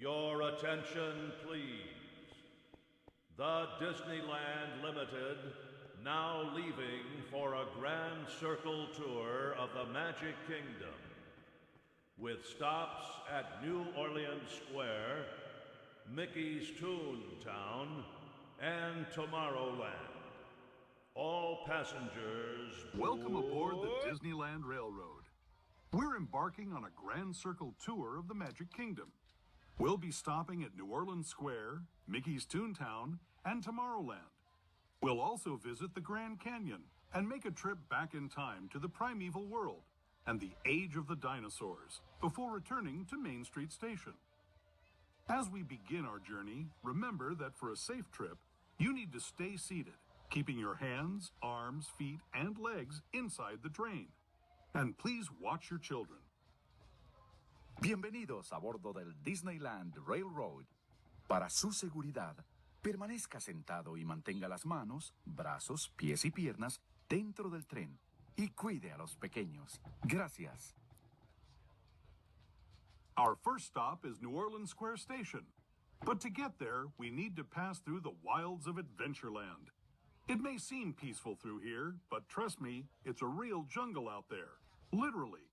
Your attention, please. The Disneyland Limited now leaving for a grand circle tour of the Magic Kingdom, with stops at New Orleans Square, Mickey's Toontown, and Tomorrowland. All passengers, welcome aboard the Disneyland Railroad. We're embarking on a grand circle tour of the Magic Kingdom. We'll be stopping at New Orleans Square, Mickey's Toontown, and Tomorrowland. We'll also visit the Grand Canyon and make a trip back in time to the primeval world and the age of the dinosaurs before returning to Main Street Station. As we begin our journey, remember that for a safe trip, you need to stay seated, keeping your hands, arms, feet, and legs inside the train. And please watch your children. Bienvenidos a bordo del Disneyland Railroad. Para su seguridad, permanezca sentado y mantenga las manos, brazos, pies y piernas dentro del tren y cuide a los pequeños. Gracias. Our first stop is New Orleans Square Station. But to get there, we need to pass through the wilds of Adventureland. It may seem peaceful through here, but trust me, it's a real jungle out there. Literally.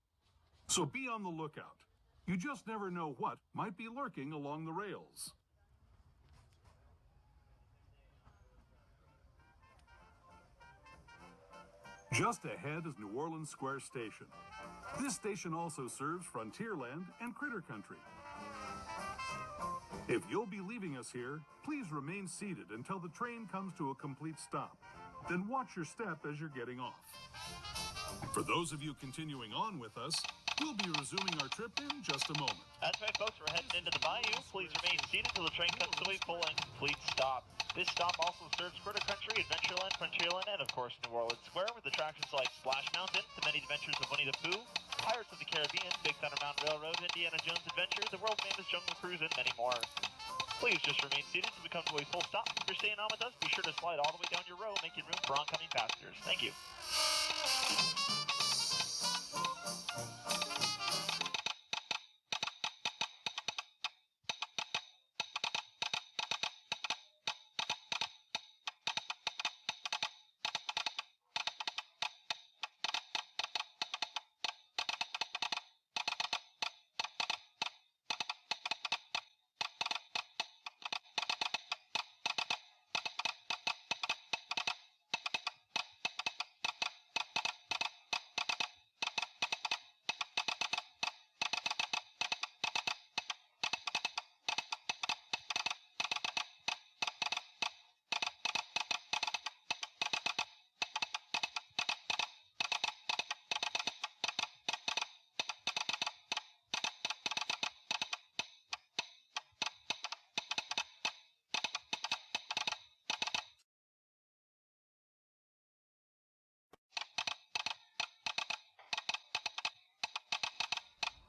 So be on the lookout. You just never know what might be lurking along the rails. Just ahead is New Orleans Square Station. This station also serves Frontierland and Critter Country. If you'll be leaving us here, please remain seated until the train comes to a complete stop. Then watch your step as you're getting off. For those of you continuing on with us, we'll be resuming our trip in just a moment. That's right, folks. We're heading into the bayou. Please remain seated until the train comes to a full and complete stop. This stop also serves Critter Country, Adventureland, Frontierland, and of course New Orleans Square, with attractions like Splash Mountain, The Many Adventures of Winnie the Pooh, Pirates of the Caribbean, Big Thunder Mountain Railroad, Indiana Jones Adventure, The World's Famous Jungle Cruise, and many more. Please just remain seated until we come to a full stop. If you're staying on with us, be sure to slide all the way down your row, making room for oncoming passengers. Thank you.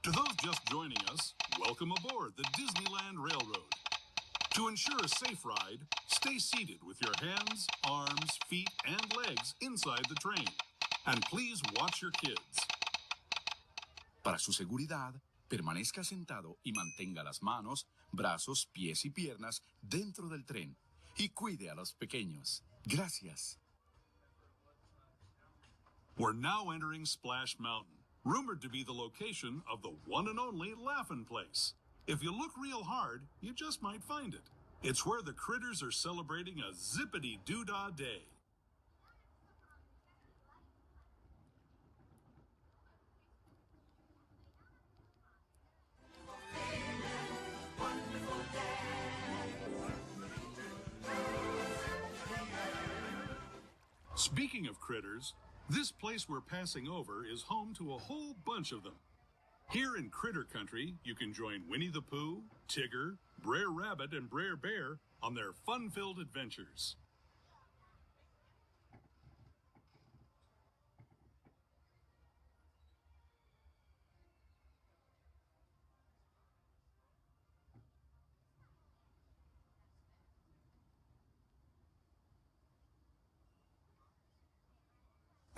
To those just joining us, welcome aboard the Disneyland Railroad. To ensure a safe ride, stay seated with your hands, arms, feet, and legs inside the train. And please watch your kids. Para su seguridad, permanezca sentado y mantenga las manos, brazos, pies y piernas dentro del tren y cuide a los pequeños. Gracias. We're now entering Splash Mountain, rumored to be the location of the one and only Laugh-In Place. If you look real hard, you just might find it. It's where the critters are celebrating a zippity-doo-dah day. Speaking of critters, this place we're passing over is home to a whole bunch of them. Here in Critter Country, you can join Winnie the Pooh, Tigger, Brer Rabbit, and Brer Bear on their fun-filled adventures.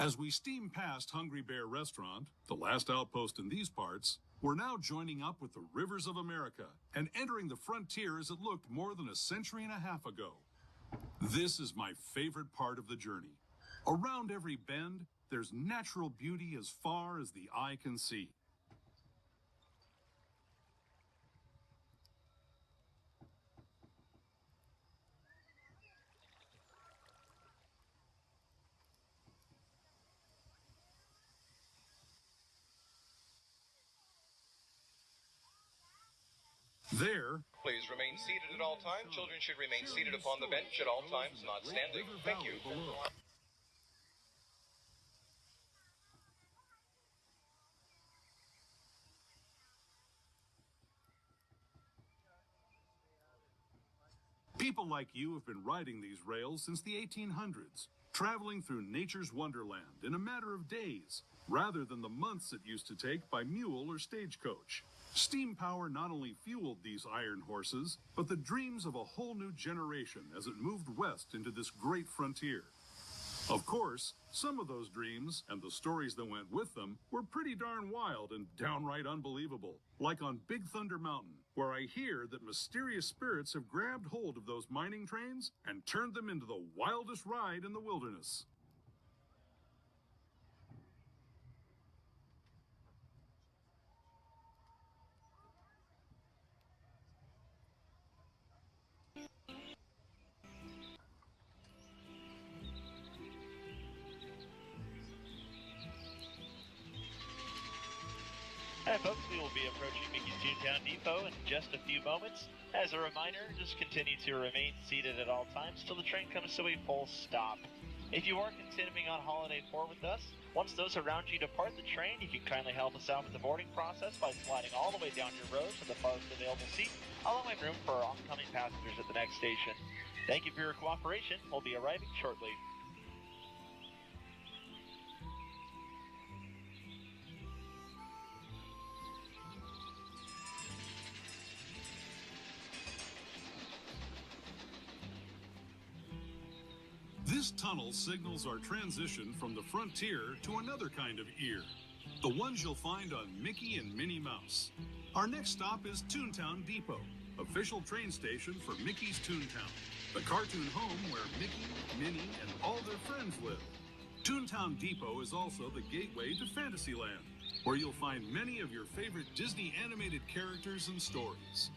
As we steam past Hungry Bear Restaurant, the last outpost in these parts, we're now joining up with the rivers of America and entering the frontier as it looked more than a century and a half ago. This is my favorite part of the journey. Around every bend, there's natural beauty as far as the eye can see. There, Please remain seated at all times. Children should remain seated upon the bench at all times, not standing. Thank you. people like you have been riding these rails since the 1800s, traveling through nature's wonderland in a matter of days, rather than the months it used to take by mule or stagecoach. Steam power not only fueled these iron horses, but the dreams of a whole new generation as it moved west into this great frontier. Of course, some of those dreams and the stories that went with them were pretty darn wild and downright unbelievable, like on Big Thunder Mountain, where I hear that mysterious spirits have grabbed hold of those mining trains and turned them into the wildest ride in the wilderness. Hi folks, we will be approaching Mickey's Toontown Depot in just a few moments. As a reminder, just continue to remain seated at all times till the train comes to a full stop. If you are continuing on Holiday 4 with us, once those around you depart the train, you can kindly help us out with the boarding process by sliding all the way down your row to the farthest available seat, allowing room for our oncoming passengers at the next station. Thank you for your cooperation. We'll be arriving shortly. This tunnel signals our transition from the frontier to another kind of ear, the ones you'll find on Mickey and Minnie Mouse. Our next stop is Toontown Depot, official train station for Mickey's Toontown, the cartoon home where Mickey, Minnie, and all their friends live. Toontown Depot is also the gateway to Fantasyland, where you'll find many of your favorite Disney animated characters and stories.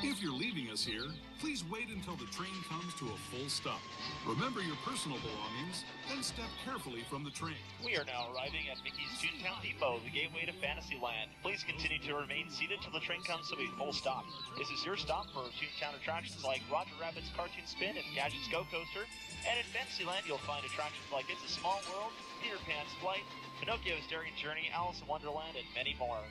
If you're leaving us here, please wait until the train comes to a full stop. Remember your personal belongings, then step carefully from the train. We are now arriving at Mickey's Toontown Depot, the gateway to Fantasyland. Please continue to remain seated till the train comes to a full stop. This is your stop for Toontown attractions like Roger Rabbit's Cartoon Spin and Gadget's Go Coaster. And in Fantasyland, you'll find attractions like It's a Small World, Peter Pan's Flight, Pinocchio's Daring Journey, Alice in Wonderland, and many more.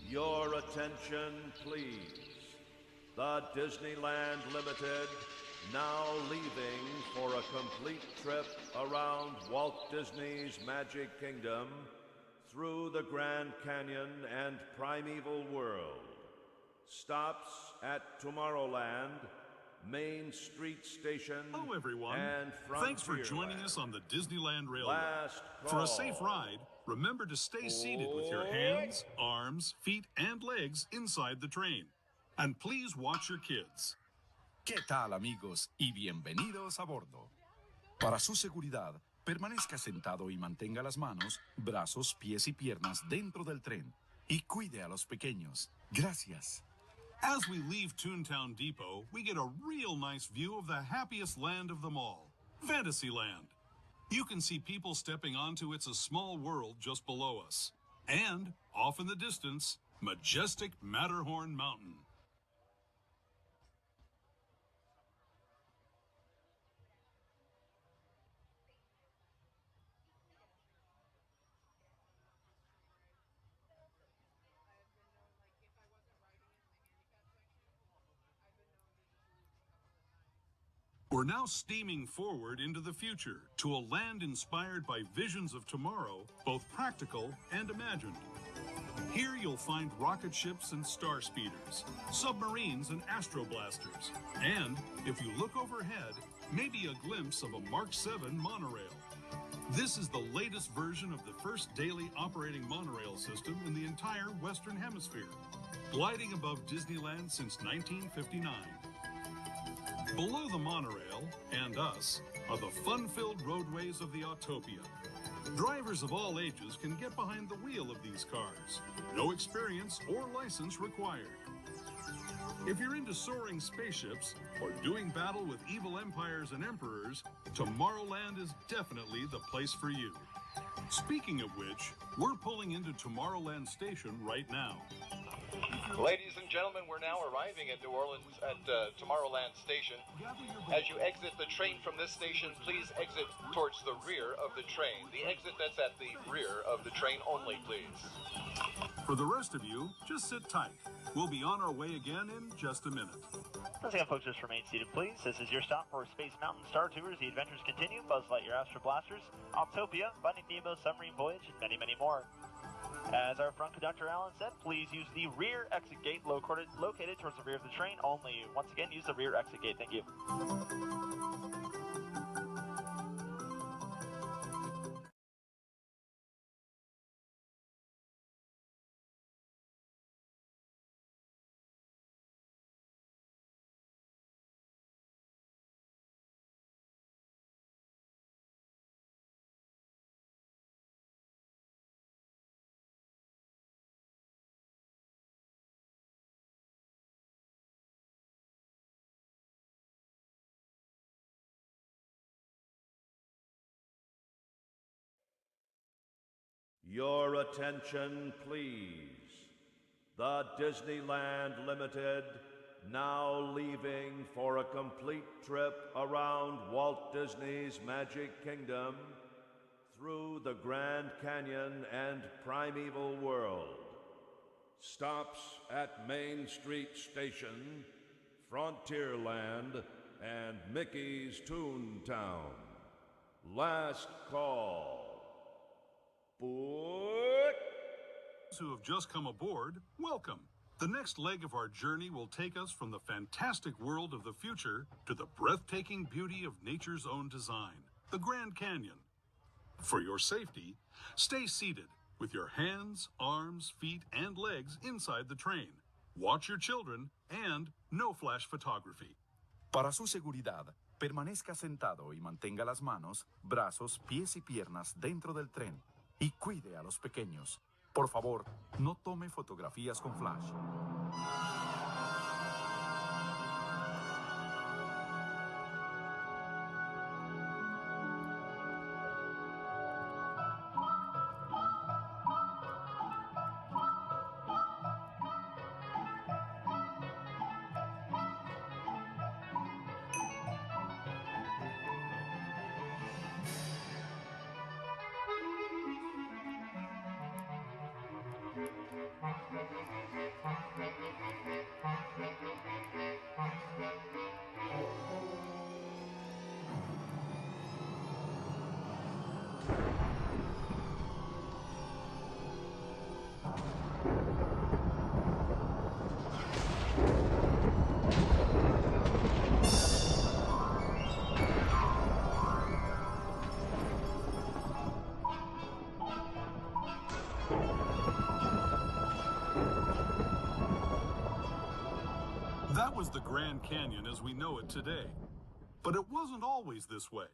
Your attention, please. The Disneyland Limited now leaving for a complete trip around Walt Disney's Magic Kingdom through the Grand Canyon and Primeval World. Stops at Tomorrowland, Main Street Station, Hello, everyone. and Thanks for Frontierland. joining us on the Disneyland Railroad. Last For a call. safe ride, remember to stay seated with your hands, arms, feet, and legs inside the train. And please watch your kids. ¿Qué tal, amigos? Y bienvenidos a bordo. Para su seguridad, permanezca sentado y mantenga las manos, brazos, pies y piernas dentro del tren. Y cuide a los pequeños. Gracias. As we leave Toontown Depot, we get a real nice view of the happiest land of them all, Fantasyland. You can see people stepping onto It's a Small World just below us. And, off in the distance, majestic Matterhorn Mountain. We're now steaming forward into the future to a land inspired by visions of tomorrow, both practical and imagined. Here you'll find rocket ships and star speeders, submarines and astroblasters, and, if you look overhead, maybe a glimpse of a Mark 7 monorail. This is the latest version of the first daily operating monorail system in the entire Western Hemisphere, gliding above Disneyland since 1959. Below the monorail, and us, are the fun-filled roadways of the Autopia. Drivers of all ages can get behind the wheel of these cars. No experience or license required. If you're into soaring spaceships or doing battle with evil empires and emperors, Tomorrowland is definitely the place for you. Speaking of which, we're pulling into Tomorrowland Station right now. Ladies and gentlemen, we're now arriving at New Orleans at Tomorrowland Station. As you exit the train from this station, please exit towards the rear of the train. The exit that's at the rear of the train only, please. For the rest of you, just sit tight. We'll be on our way again in just a minute. Once again, folks, just remain seated, please. This is your stop for Space Mountain, Star Tours, The Adventures Continue, Buzz Lightyear Astro Blasters, Autopia, Finding Nemo, Submarine Voyage, and many, many more. As our front conductor Alan said, please use the rear exit gate located towards the rear of the train only. Once again, use the rear exit gate. Thank you. Your attention, please. The Disneyland Limited, now leaving for a complete trip around Walt Disney's Magic Kingdom through the Grand Canyon and Primeval World. Stops at Main Street Station, Frontierland, and Mickey's Toontown. Last call. Those who have just come aboard, welcome. The next leg of our journey will take us from the fantastic world of the future to the breathtaking beauty of nature's own design, the Grand Canyon. For your safety, stay seated with your hands, arms, feet, and legs inside the train. Watch your children and no flash photography. Para su seguridad, permanezca sentado y mantenga las manos, brazos, pies y piernas dentro del tren. Y cuide a los pequeños. Por favor, no tome fotografías con flash. That was the Grand Canyon as we know it today. But it wasn't always this way.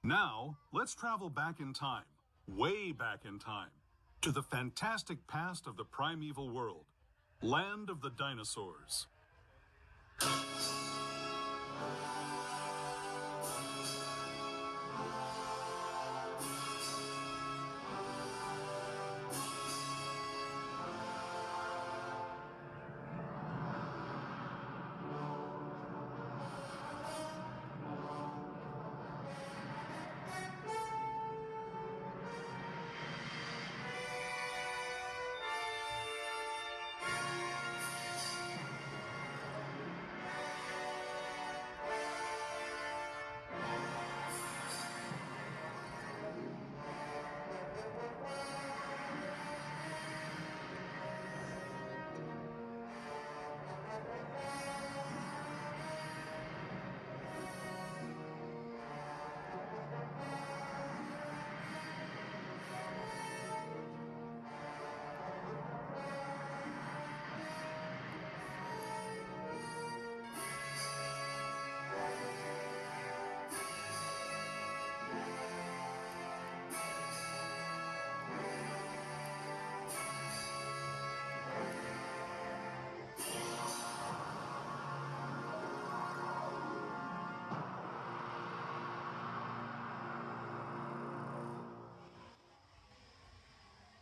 Now, let's travel back in time, way back in time, to the fantastic past of the primeval world, land of the dinosaurs.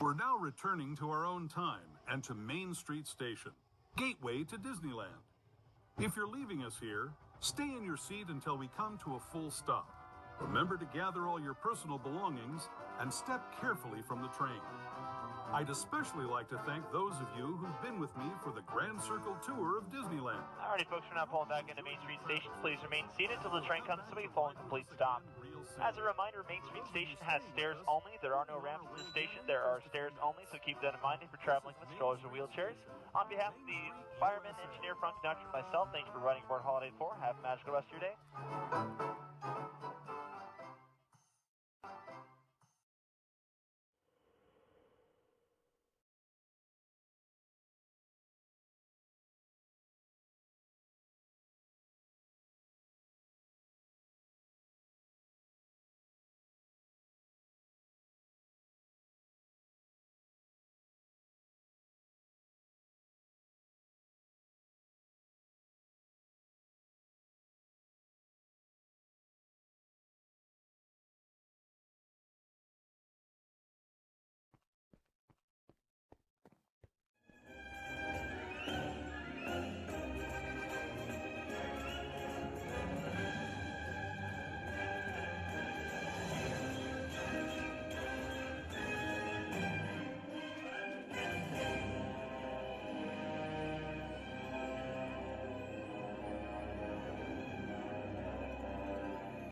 We're now returning to our own time and to Main Street Station, gateway to Disneyland. If you're leaving us here, stay in your seat until we come to a full stop. Remember to gather all your personal belongings and step carefully from the train. I'd especially like to thank those of you who've been with me for the Grand Circle tour of Disneyland. Alrighty, folks, we're now pulling back into Main Street Station. Please remain seated until the train comes to a full and complete stop. As a reminder, Main Street Station has stairs only. There are no ramps in the station. There are stairs only, so keep that in mind if you're traveling with strollers or wheelchairs. On behalf of the fireman, engineer, front conductor, and myself, thank you for riding aboard Holiday 4. Have a magical rest of your day.